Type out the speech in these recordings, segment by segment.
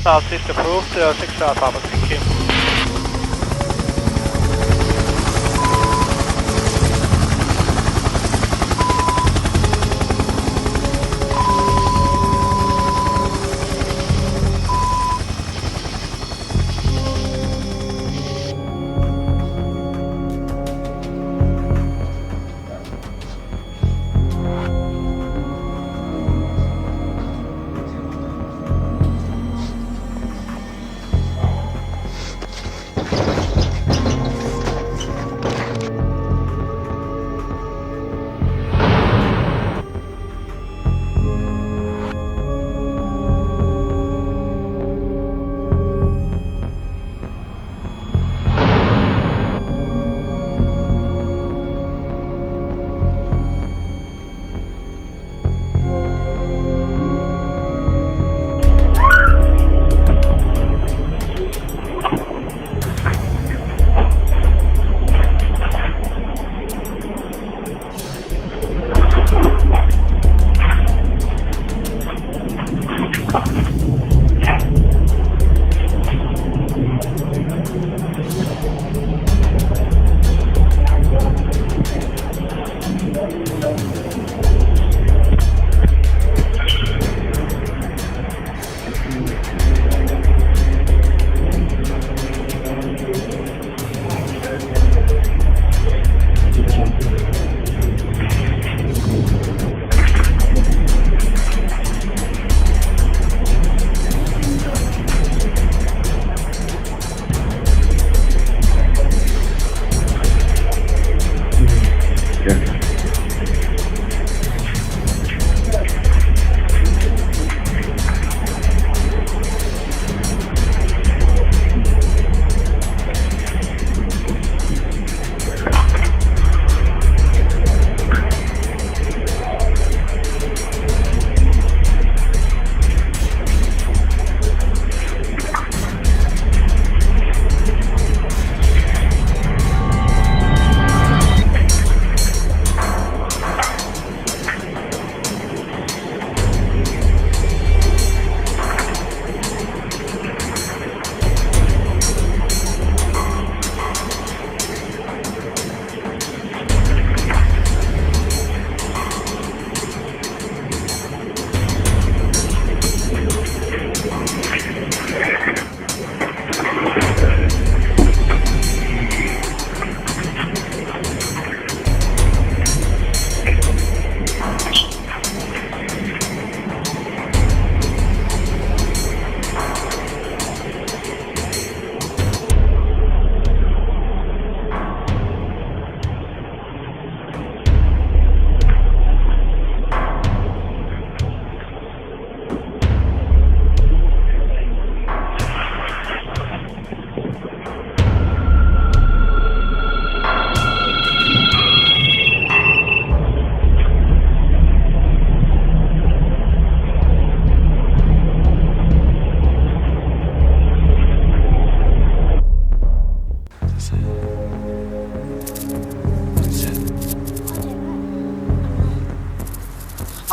Southeast approved, 6 Papa, thank you.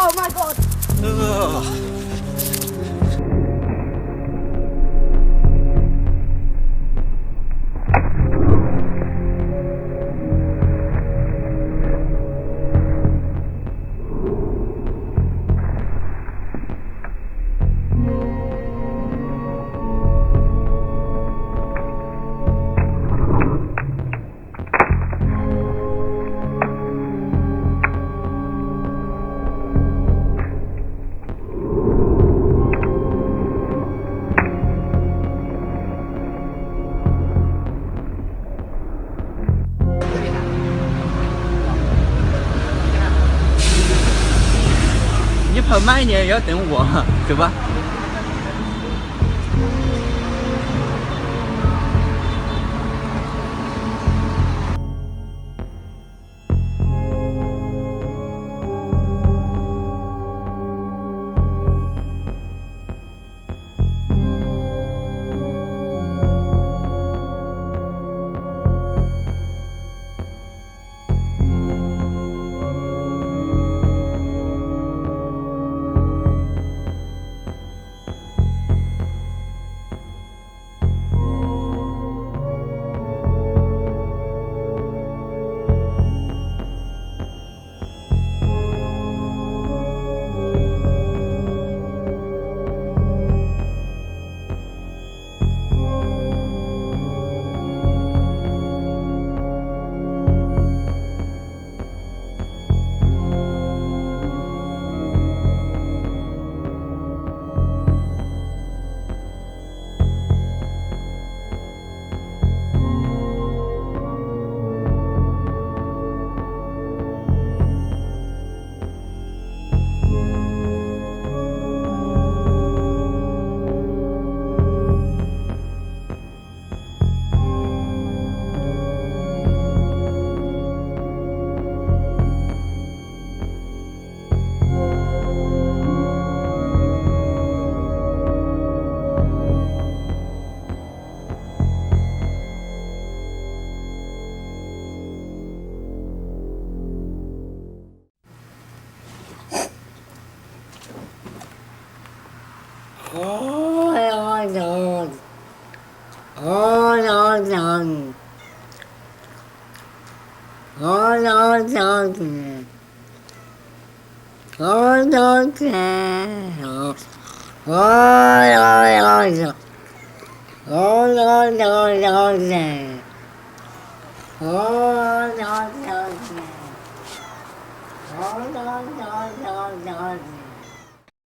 Oh my god! Ugh.你跑慢一点也要等我，走吧。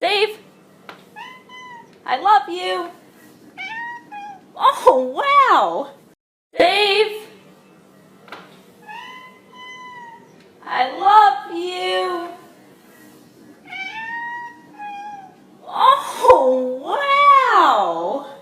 Dave, I love you. Oh, wow. Dave, I love you. Oh, wow.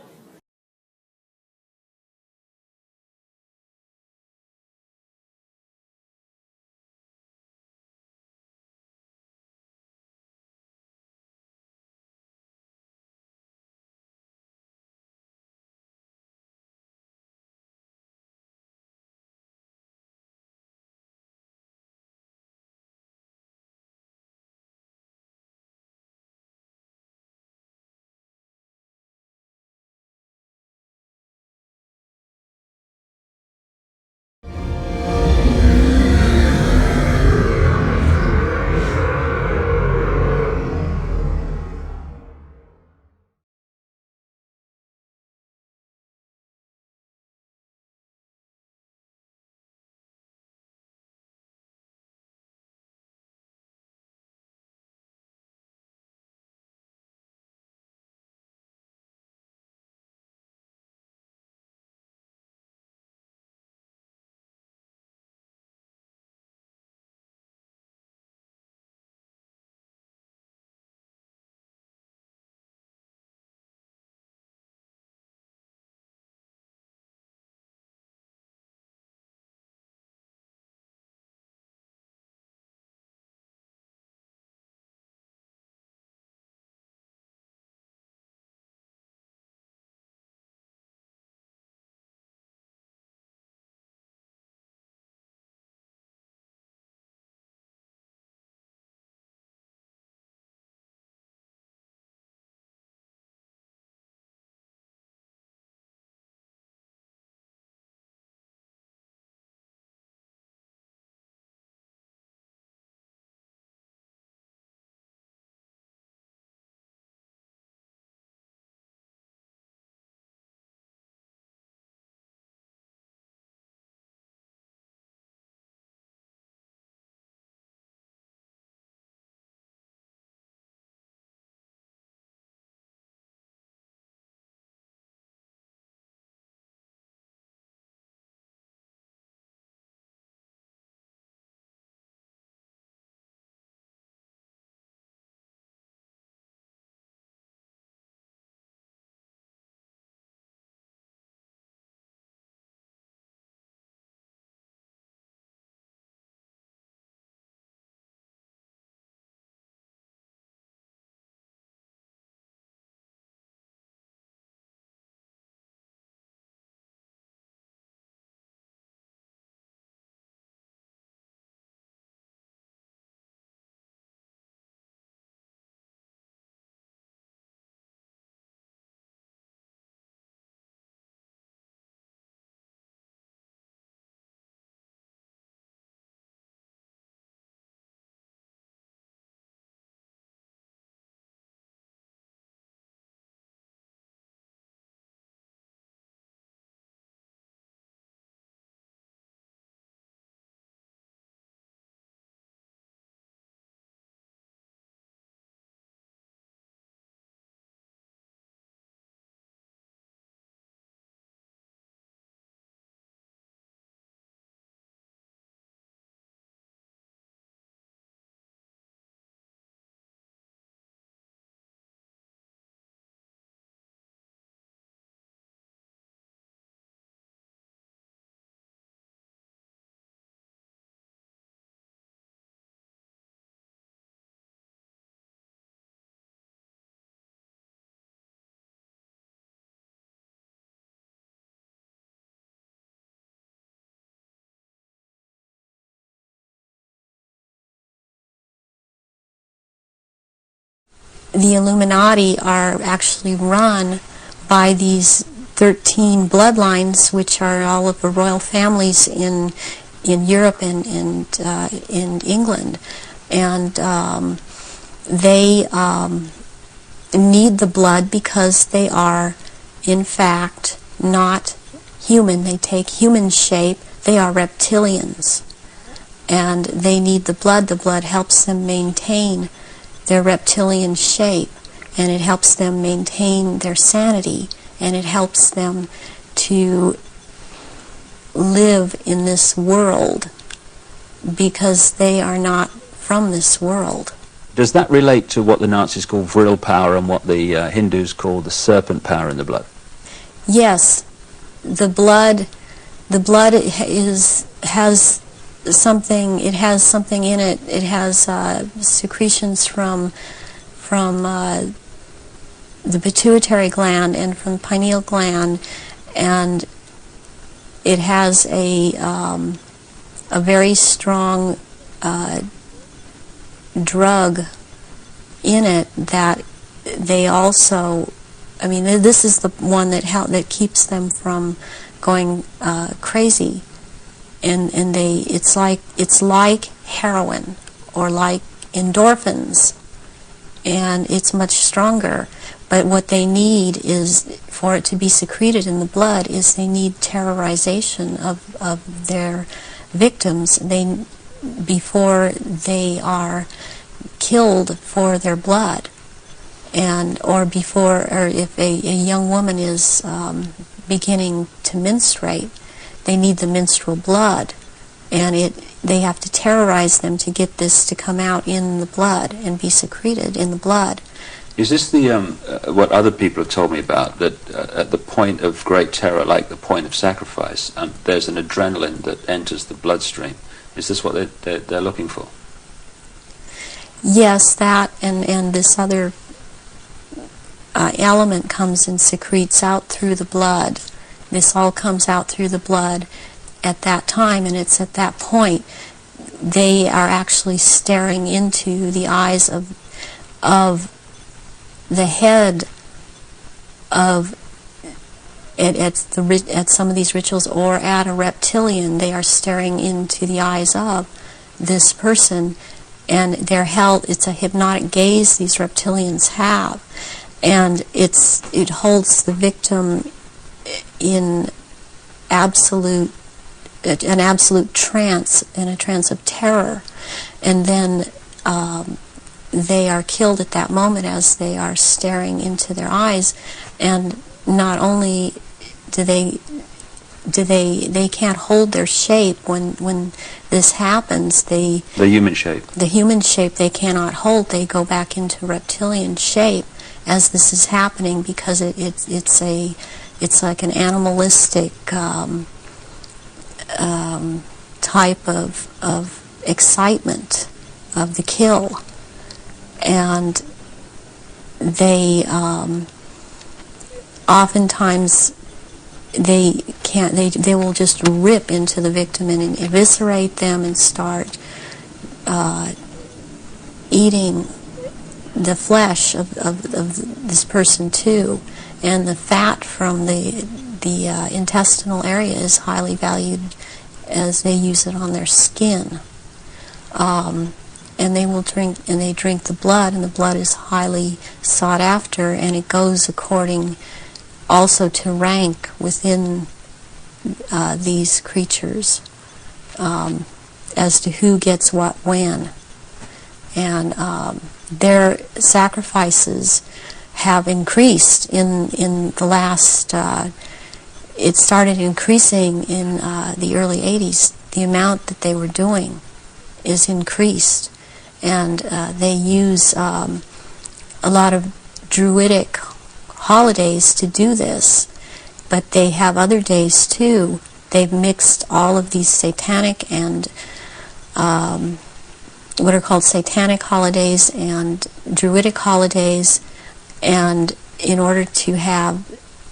The Illuminati are actually run by these 13 bloodlines, which are all of the royal families in Europe and in England, and they need the blood because they are, in fact, not human. They take human shape. They are reptilians, and they need the blood. The blood helps them maintain their reptilian shape, and it helps them maintain their sanity, and it helps them to live in this world because they are not from this world. Does that relate to what the Nazis call vril power and what the Hindus call the serpent power in the blood? Yes, the blood has something. It has something in it. It has secretions from the pituitary gland and from the pineal gland, and it has a very strong drug in it that they also, I mean, this is the one that keeps them from going crazy, and it's like heroin or like endorphins, and it's much stronger. But what they need is, for it to be secreted in the blood, is they need terrorization of their victims before they are killed for their blood, or if a young woman is beginning to menstruate, they need the menstrual blood, and they have to terrorize them to get this to come out in the blood and be secreted in the blood. Is this the what other people have told me about, that at the point of great terror, like the point of sacrifice, there's an adrenaline that enters the bloodstream? Is this what they're looking for? Yes, that and this other element comes and secretes out through the blood. This all comes out through the blood at that time, and it's at that point they are actually staring into the eyes of the head of at some of these rituals, or at a reptilian. They are staring into the eyes of this person, and they're held. It's a hypnotic gaze these reptilians have, and it holds the victim in an absolute trance, in a trance of terror, and then they are killed at that moment as they are staring into their eyes. And not only do they can't hold their shape when this happens. The human shape they cannot hold. They go back into reptilian shape as this is happening, because it's like an animalistic type of excitement of the kill. And they oftentimes they will just rip into the victim and eviscerate them and start eating the flesh of this person too. And the fat from the intestinal area is highly valued, as they use it on their skin. And they drink the blood, and the blood is highly sought after, and it goes according also to rank within these creatures, as to who gets what when. And their sacrifices have increased in the last, it started increasing in the early 80s. The amount that they were doing is increased. And they use a lot of druidic holidays to do this, but they have other days too. They've mixed all of these satanic and what are called satanic holidays and druidic holidays, and in order to have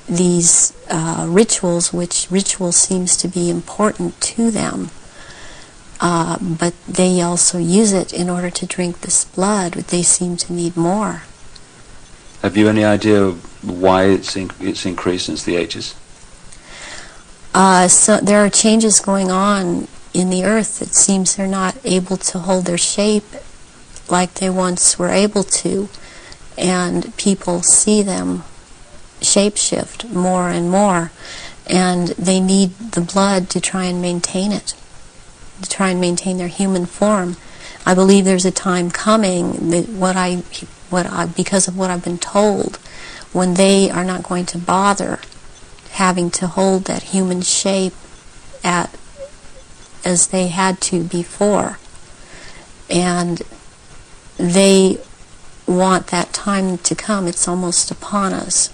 these rituals, which ritual seems to be important to them, but they also use it in order to drink this blood. They seem to need more. Have you any idea why it's increased since the 80s? So there are changes going on in the earth. It seems they're not able to hold their shape like they once were able to, and people see them shapeshift more and more, and they need the blood to try and maintain it, to try and maintain their human form. I believe there's a time coming that because of what I've been told, when they are not going to bother having to hold that human shape as they had to before, and they want that time to come. It's almost upon us.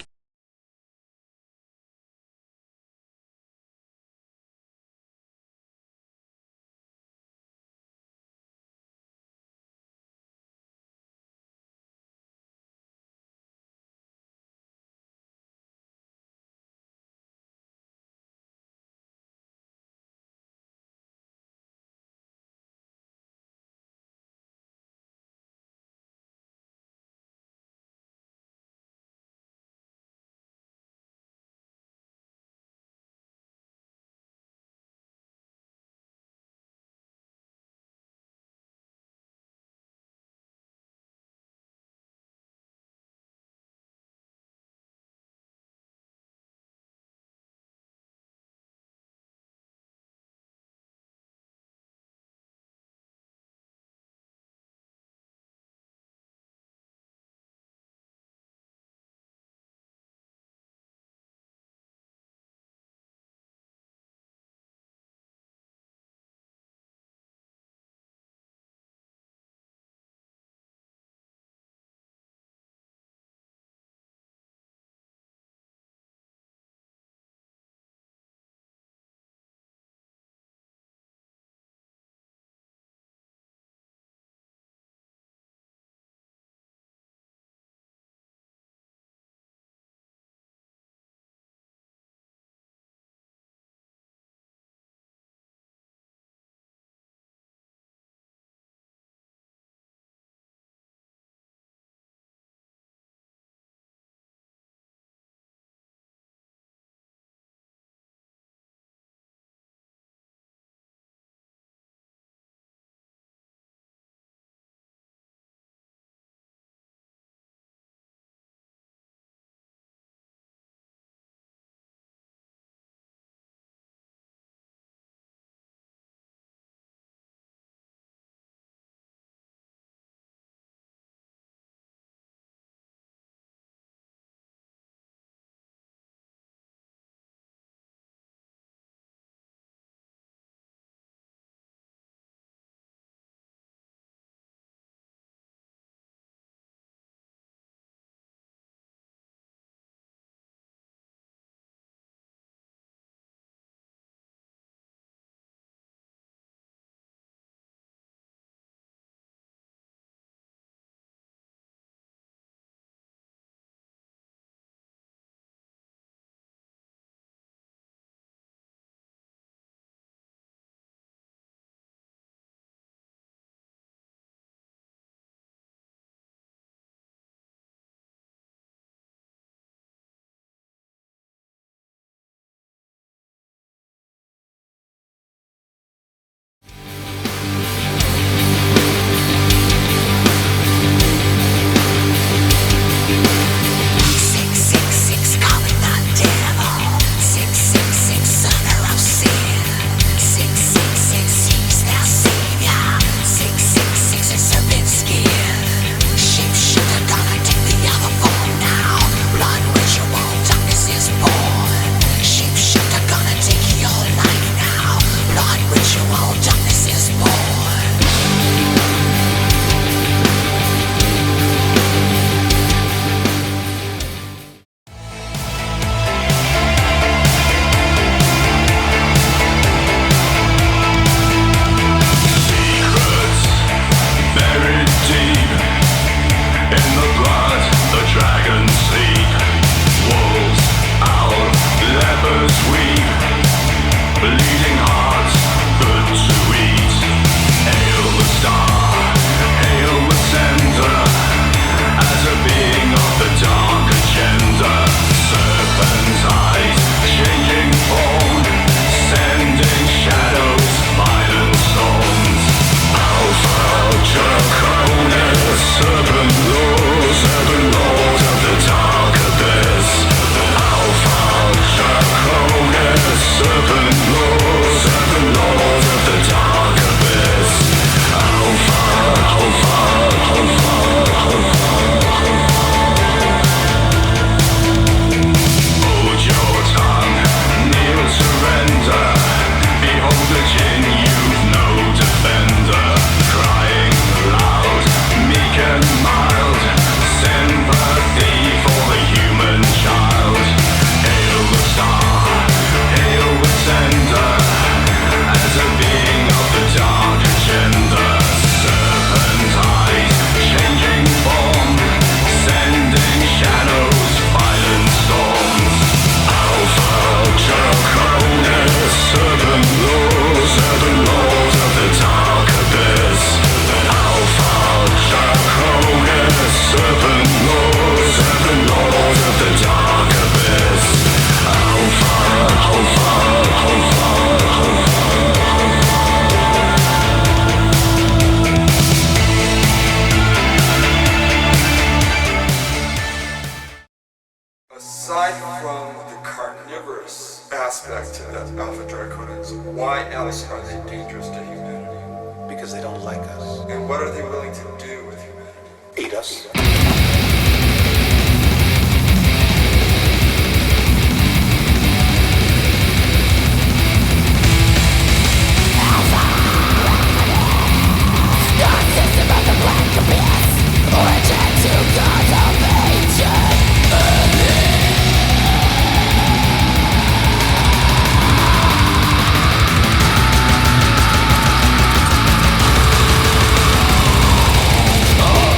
aspect to the alpha draconids. Why else are they dangerous to humanity? Because they don't like us. And what are they willing to do with humanity? Eat us.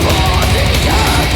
Body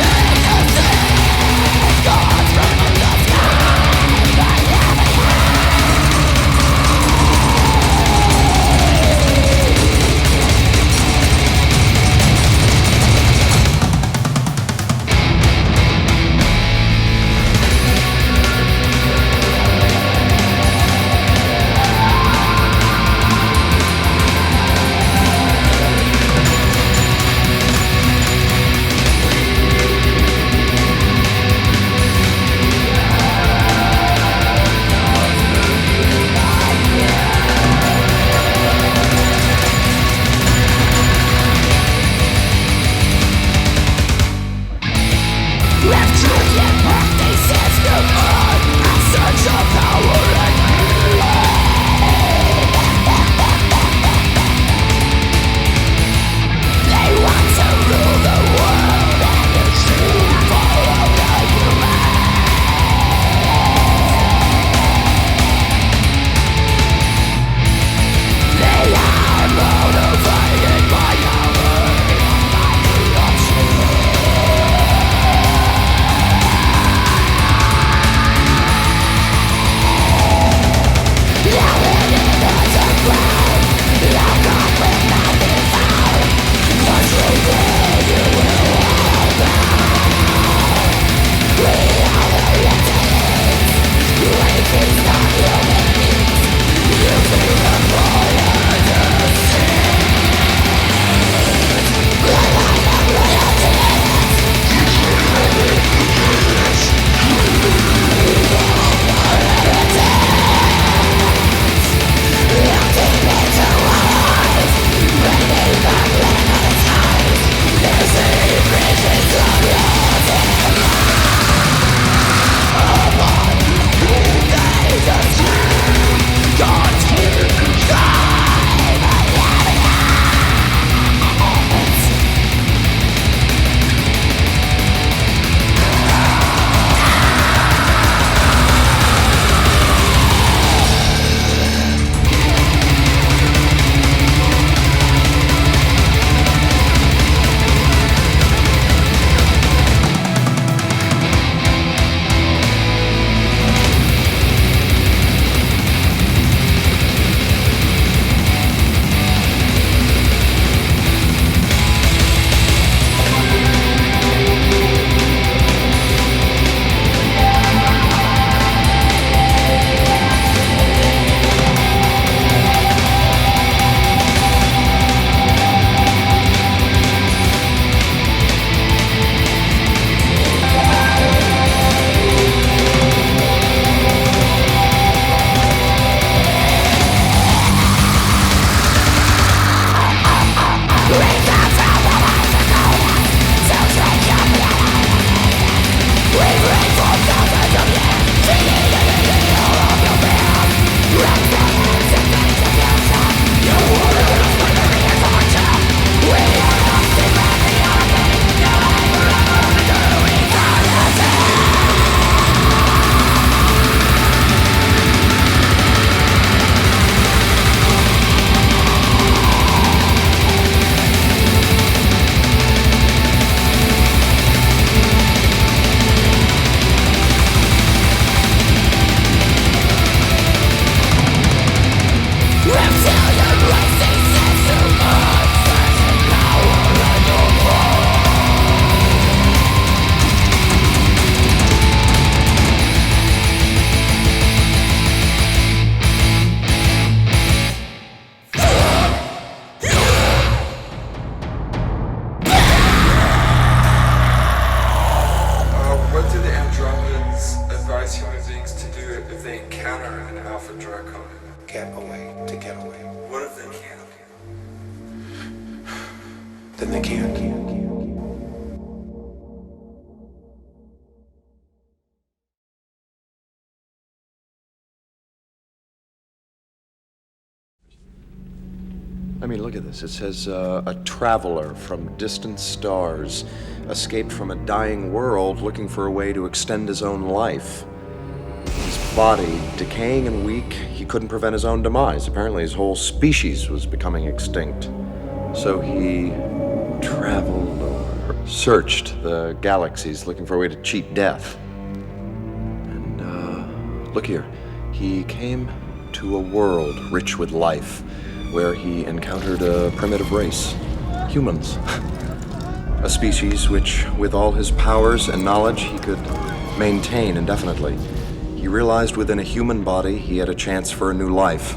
encounter an Alpha Draconin? Get away. To get away. What if they can't? Then they can't. I mean, look at this. It says, a traveler from distant stars escaped from a dying world looking for a way to extend his own life. His body decaying and weak, he couldn't prevent his own demise. Apparently his whole species was becoming extinct. So he traveled or searched the galaxies looking for a way to cheat death. And, look here. He came to a world rich with life, where he encountered a primitive race, humans. A species which, with all his powers and knowledge, he could maintain indefinitely. He realized within a human body he had a chance for a new life.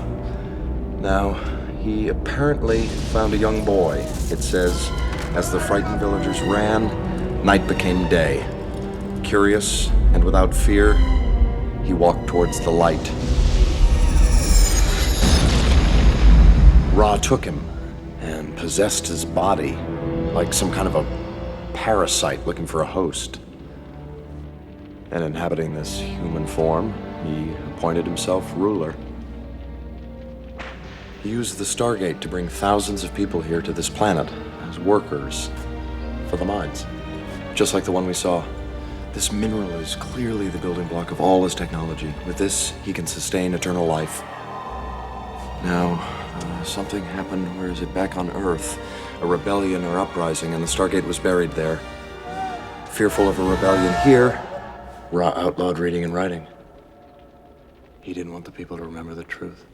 Now, he apparently found a young boy. It says, as the frightened villagers ran, night became day. Curious and without fear, he walked towards the light. Ra took him and possessed his body like some kind of a parasite looking for a host. And inhabiting this human form, he appointed himself ruler. He used the Stargate to bring thousands of people here to this planet as workers for the mines, just like the one we saw. This mineral is clearly the building block of all his technology. With this, he can sustain eternal life. Now, something happened, where is it, back on Earth? A rebellion or uprising, and the Stargate was buried there. Fearful of a rebellion here, Ra outlawed reading and writing. He didn't want the people to remember the truth.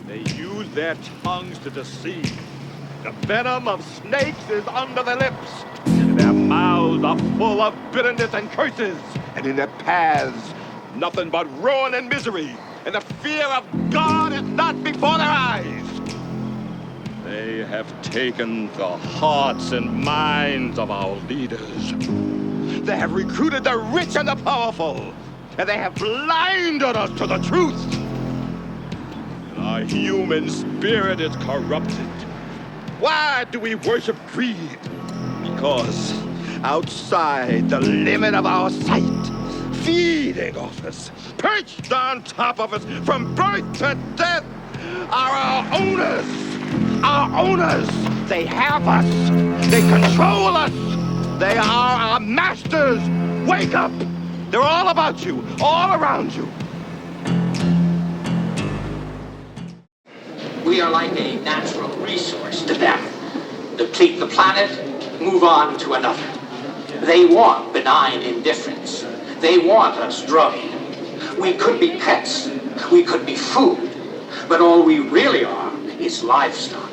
They use their tongues to deceive. The venom of snakes is under their lips. Their mouths are full of bitterness and curses. And in their paths, nothing but ruin and misery. And the fear of God is not before their eyes. They have taken the hearts and minds of our leaders. They have recruited the rich and the powerful. And they have blinded us to the truth. Our human spirit is corrupted. Why do we worship greed? Because outside the limit of our sight, feeding off us, perched on top of us from birth to death, are our owners. Our owners. They have us. They control us. They are our masters. Wake up. They're all about you, all around you. We are like a natural resource to them. Deplete the planet, move on to another. They want benign indifference. They want us drugged. We could be pets. We could be food. But all we really are is livestock.